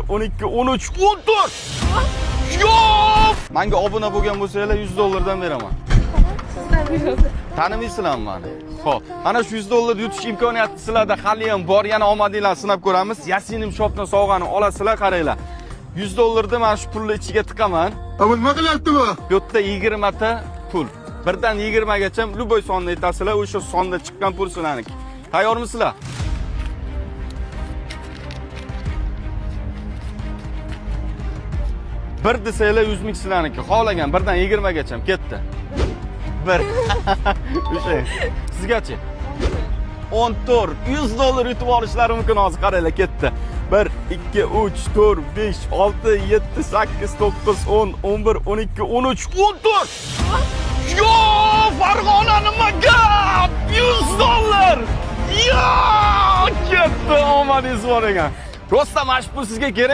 12, 13, 14. Yo'q! Menga obuna bo'lgan bo'lsanglar $100 beraman. Tanimaysizlarmi meni? Xo'p, ana shu $100 yutish imkoniyati sizlarda hali ham bor. Yana omadinglarni sinab ko'ramiz. Yasinim shopdan sovg'ani olasizlar, qaranglar. $100 men shu pulni ichiga tiqaman. Nima qilyapti bu? Bu yerda 20 ta pul. Birdan 20 gacha любой sonni aytasizlar, o'sha sonda chiqqan pul sizlarniki. Tayyormisizlar? Bir desanglar 100 ming sizlarniki. Xohlagan birdan 20 gacha ketdi. Bir. O'sha. Sizgachi? 14, $100 yutib olishlari mumkin hozir, qaranglar ketdi. 1, 2, 3, 4, 5, 6, 7, 8, 9, 10, 11, 12, 13, 14. Yo, Farg'ona nima gap? $100. Yo, ketdi, omadingiz bor ekan. Rosta mana shu pul sizga kerak.